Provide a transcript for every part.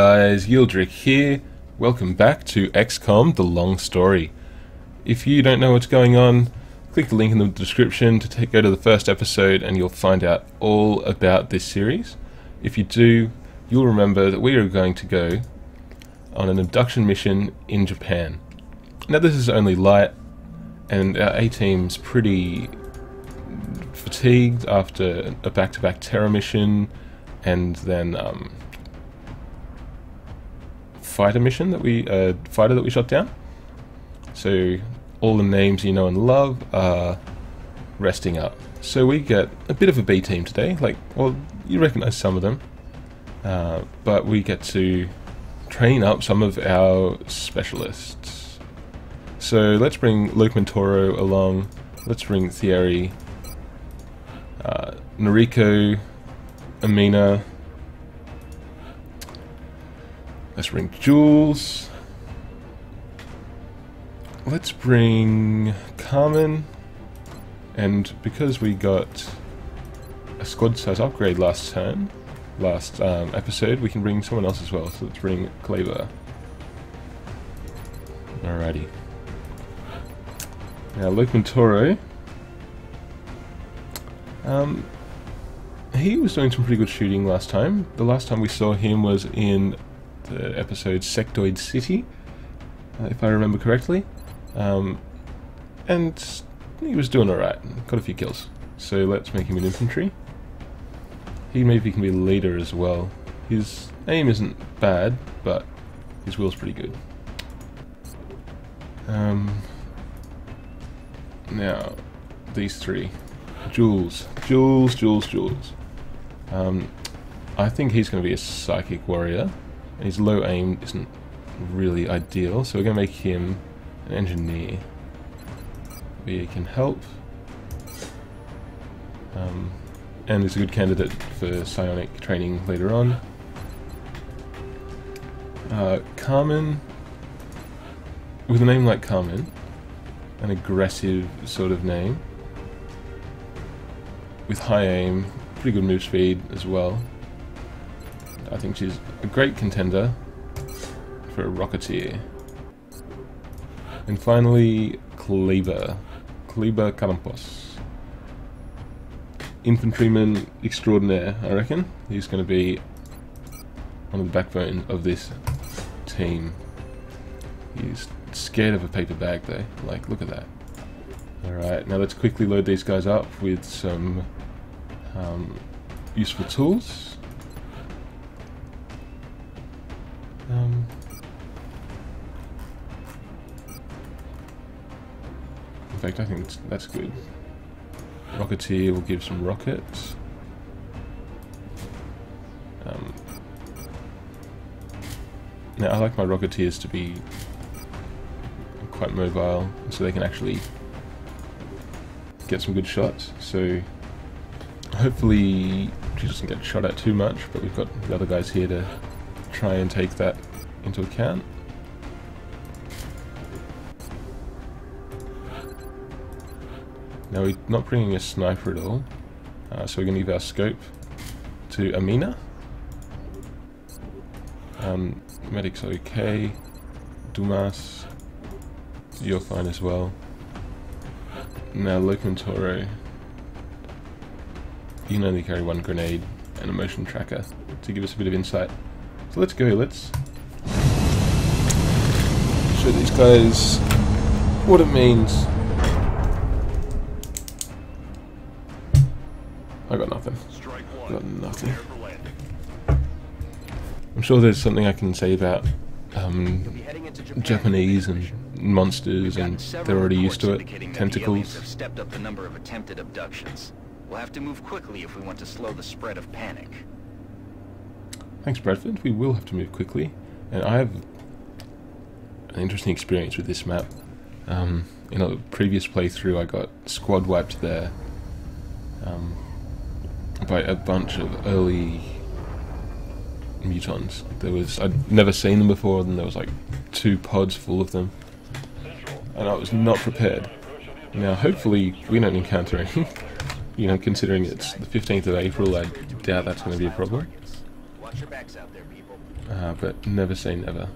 Guys, Yeildrikk here. Welcome back to XCOM, The Long Story. If you don't know what's going on, click the link in the description to go to the first episode and you'll find out all about this series. If you do, you'll remember that we are going to go on an abduction mission in Japan. Now this is only light, and our A-team's pretty fatigued after a back-to-back terror mission and then fighter mission that we fighter that we shot down. So all the names you know and love are resting up. So we get a bit of a B team today. Like, well, you recognize some of them, but we get to train up some of our specialists. So let's bring Lokman Toro along. Let's bring Thierry, Noriko, Amina. Let's bring Jules. Let's bring Carmen. And because we got a squad size upgrade last episode, we can bring someone else as well. So let's bring Kleber. Alrighty. Now Lokman Toro. He was doing some pretty good shooting last time. The last time we saw him was in the episode Sectoid City, if I remember correctly, and he was doing alright, got a few kills. So let's make him an infantry. He maybe can be a leader as well. His aim isn't bad, but his will's pretty good. Now, these three. Jules. I think he's going to be a psychic warrior. His low aim isn't really ideal, so we're going to make him an engineer. He can help. And is a good candidate for psionic training later on. Carmen, with a name like Carmen, an aggressive sort of name, with high aim, pretty good move speed as well. I think she's a great contender for a Rocketeer. And finally, Kleber Campos. Infantryman extraordinaire, I reckon. He's going to be one of the backbone of this team. He's scared of a paper bag though. Like, look at that. Alright, now let's quickly load these guys up with some useful tools. In fact, I think that's good. Rocketeer will give some rockets. Now, I like my Rocketeers to be quite mobile, so they can actually get some good shots. So hopefully she doesn't get shot at too much, but we've got the other guys here to try and take that into account. Now we're not bringing a sniper at all, so we're going to give our scope to Amina. Medic's okay. Dumas, you're fine as well. Now Lokman Toro, you can only carry one grenade and a motion tracker to give us a bit of insight. So let's go, let's show these guys what it means. I got nothing. I'm sure there's something I can say about Japanese and monsters, and they're already used to it. Tentacles. Have stepped up the number of attempted abductions. We'll have to move quickly if we want to slow the spread of panic. Thanks, Bradford. We will have to move quickly, and I have an interesting experience with this map. In a previous playthrough, I got squad wiped there by a bunch of early mutons. I'd never seen them before, and there was like 2 pods full of them, and I was not prepared. Now, hopefully, we don't encounter any. You know, considering it's the 15th of April, I doubt that's going to be a problem. Watch your backs out there, people. but never say never.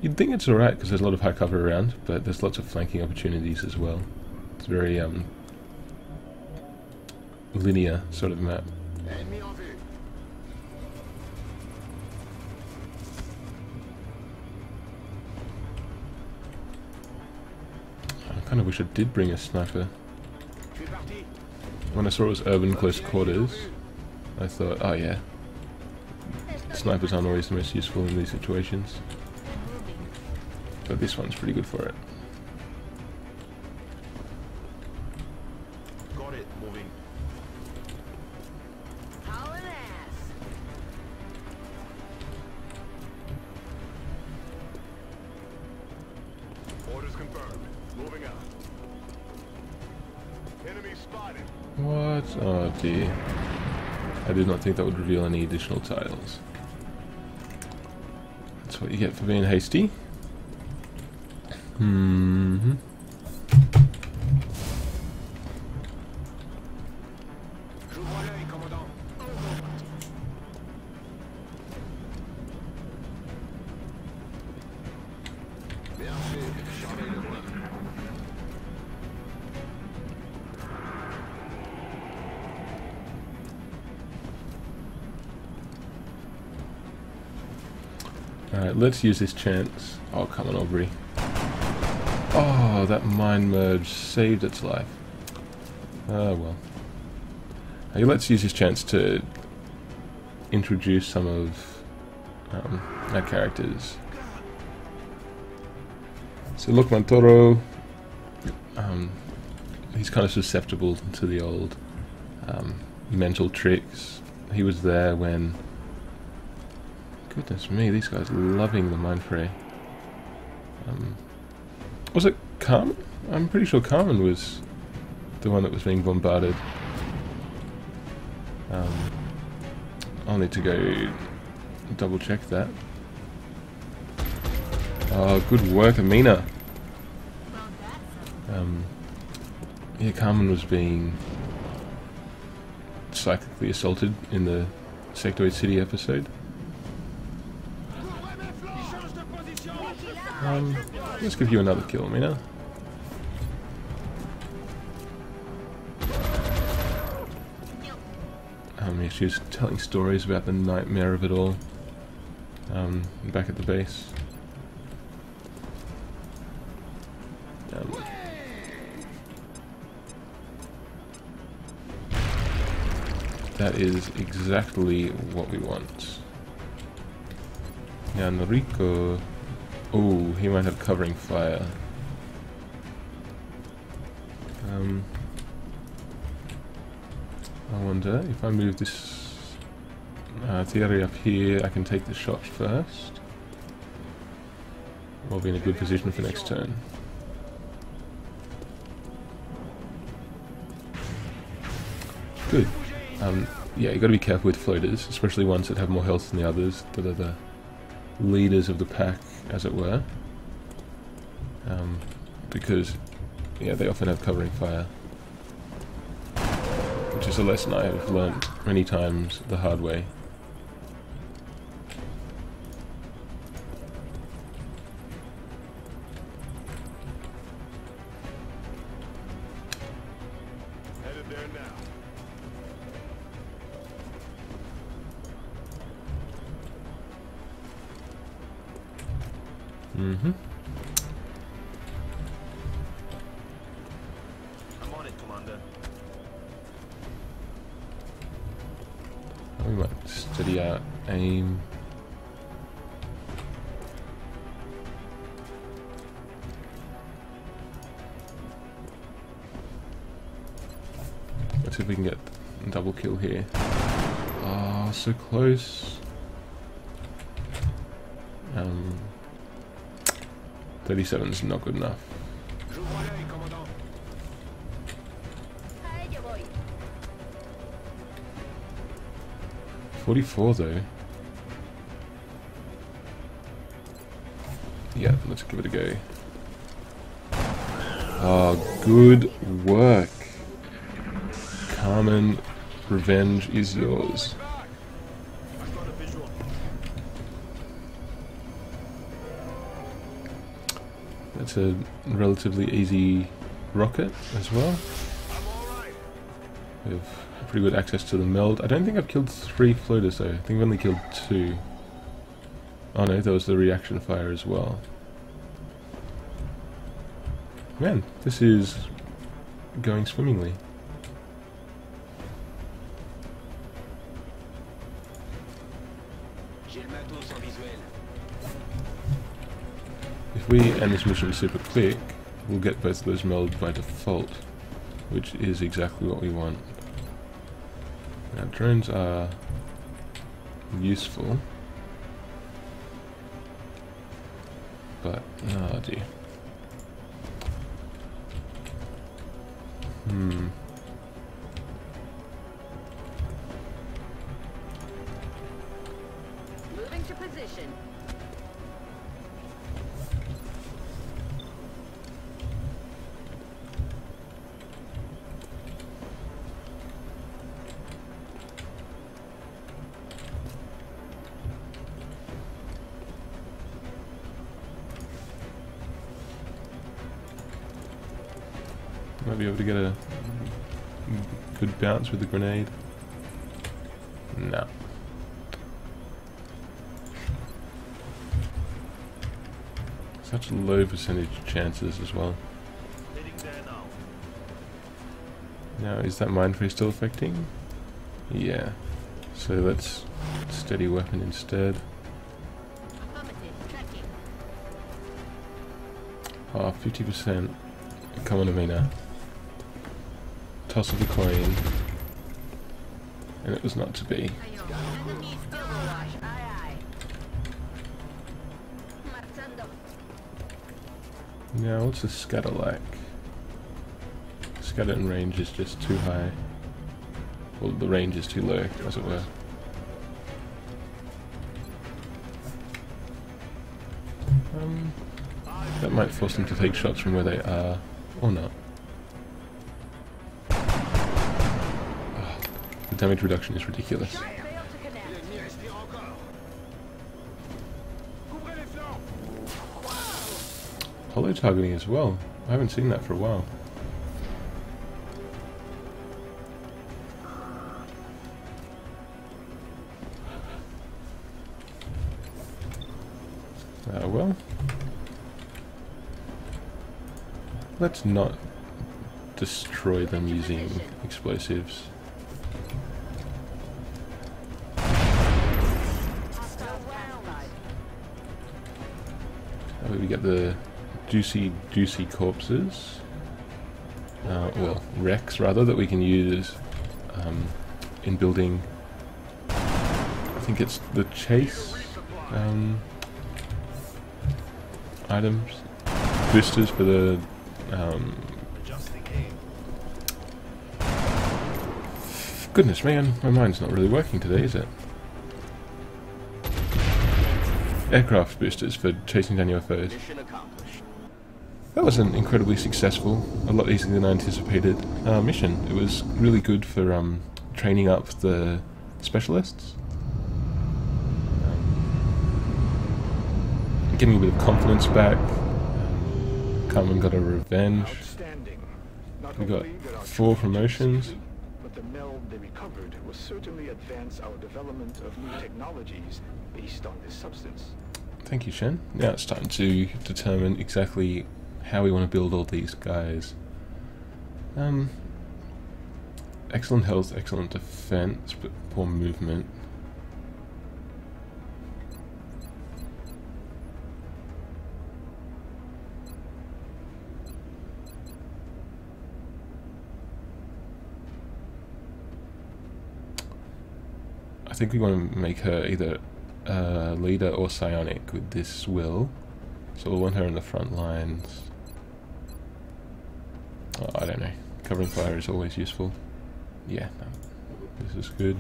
You'd think it's alright because there's a lot of high cover around, but there's lots of flanking opportunities as well. It's a very linear sort of map. I kind of wish I did bring a sniper. When I saw it was urban close quarters, I thought, oh yeah, snipers aren't always the most useful in these situations. But this one's pretty good for it. Got it, moving. Orders confirmed. Moving out. Enemy spotted. What? Oh dear. I did not think that would reveal any additional tiles. That's what you get for being hasty. Mm-hmm. Alright, let's use this chance. Oh, come on, Aubrey. Oh, that mine merge saved its life. Oh, well. Okay, let's use this chance to introduce some of our characters. So, look, Montoro, he's kind of susceptible to the old mental tricks. He was there when... Goodness me, these guys are loving the mine fray. Was it Carmen? I'm pretty sure Carmen was the one that was being bombarded. I'll need to go double check that. Oh, good work, Amina. Yeah, Carmen was being psychically assaulted in the Sectoid City episode. Let's give you another kill, Amina. Yeah, she was telling stories about the nightmare of it all. Back at the base. That is exactly what we want. Yeah, Enrico. Oh, he might have covering fire. I wonder if I move this theory up here, I can take the shot first. We'll be in a good position for next turn. Good. Yeah, you got to be careful with floaters, especially ones that have more health than the others, that are the leaders of the pack, as it were, because yeah, they often have covering fire, which is a lesson I have learnt many times the hard way. Headed there now. Mm-hmm. I'm on it, Commander. We might steady our aim. Let's see if we can get a double kill here. Oh, so close. 37 is not good enough. 44 though. Yeah, let's give it a go. Oh, good work. Carmen, revenge is yours. I've got a visual. That's a relatively easy rocket as well. We have pretty good access to the Meld. I don't think I've killed 3 floaters though. I think I've only killed 2. Oh no, there was the reaction fire as well. Man, this is going swimmingly. If we end this mission super quick, we'll get both of those Meld by default, which is exactly what we want. Now, drones are useful, but oh dear. Moving to position. Might be able to get a good bounce with the grenade. No. Such low percentage chances as well. Now, is that mind freeze still affecting? Yeah. So let's steady weapon instead. Oh, 50%. Come on, Amina. Toss of the coin. And it was not to be. Now, what's the scatter like? Scatter and range is just too high. Well, the range is too low, as it were. That might force them to take shots from where they are, or not. Oh, the damage reduction is ridiculous. Holo targeting as well. I haven't seen that for a while. Well, let's not destroy them using explosives. We get the juicy corpses, well, wrecks rather, that we can use in building. I think it's the chase items, boosters for the goodness man, my mind's not really working today, is it? Aircraft boosters for chasing down UFOs. That was an incredibly successful, a lot easier than I anticipated mission. It was really good for training up the specialists. Getting a bit of confidence back. Carmen got a revenge. We got 4 promotions. But the Meld they recovered will certainly advance our development of new technologies based on this substance. Thank you, Shen. Now it's time to determine exactly how we want to build all these guys. Excellent health, excellent defense, but poor movement. I think we want to make her either leader or psionic with this will. So we'll want her in the front lines. Oh, I don't know. Covering fire is always useful. Yeah, no, this is good.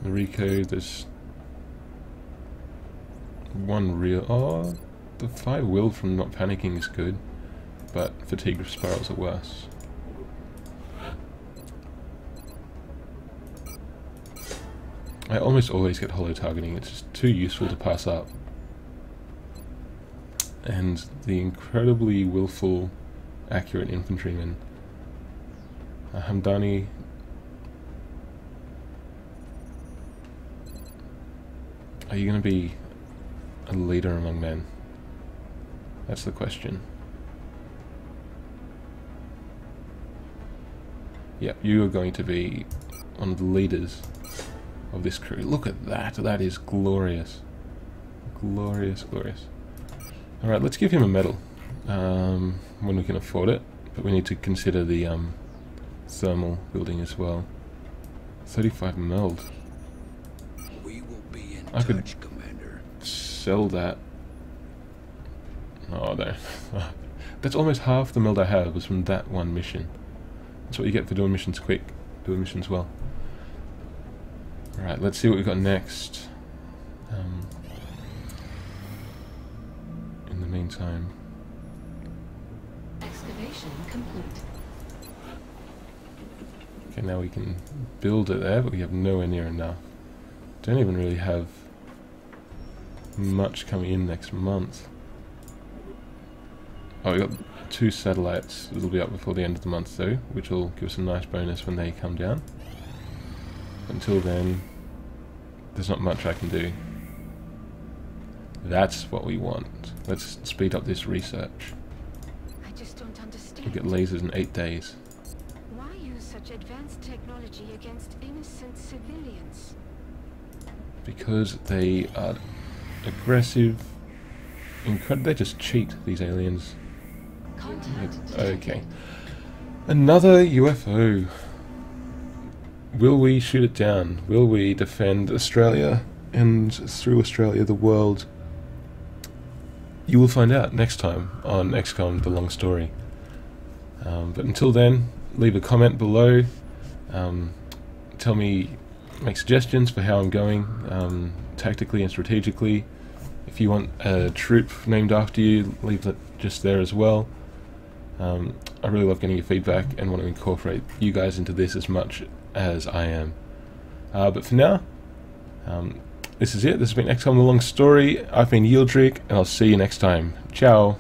Mariko, there's one real... Oh, the 5 will from not panicking is good, but fatigue spirals are worse. I almost always get holo targeting, it's just too useful to pass up. and the incredibly willful, accurate infantryman. Hamdani. Are you going to be a leader among men? That's the question. Yep, you are going to be one of the leaders of this crew. Look at that. That is glorious. Glorious, glorious. Alright, let's give him a medal. When we can afford it. But we need to consider the thermal building as well. 35 meld. We will be in I could touch, Commander. sell that. Oh no. That's almost half the meld I have was from that one mission. That's what you get for doing missions quick. Doing missions well. Alright, let's see what we've got next. In the meantime. Excavation complete. Okay, now we can build it there, but we have nowhere near enough. Don't even really have much coming in next month. Oh, we got 2 satellites. It'll be up before the end of the month though, which will give us a nice bonus when they come down. Until then, there's not much I can do. That's what we want. Let's speed up this research. I just don't understand. We'll get lasers in 8 days. Why use such advanced technology against innocent civilians? Because they are aggressive. They just cheat, these aliens. Contact Okay. Another UFO. Will we shoot it down? Will we defend Australia and through Australia the world? You will find out next time on XCOM The Long Story. But until then, leave a comment below. Tell me, make suggestions for how I'm going, tactically and strategically. If you want a troop named after you, leave that just there as well. I really love getting your feedback and want to incorporate you guys into this as much as I am. But for now, this is it. This has been XCOM The Long Story. I've been Yeildrikk, and I'll see you next time. Ciao.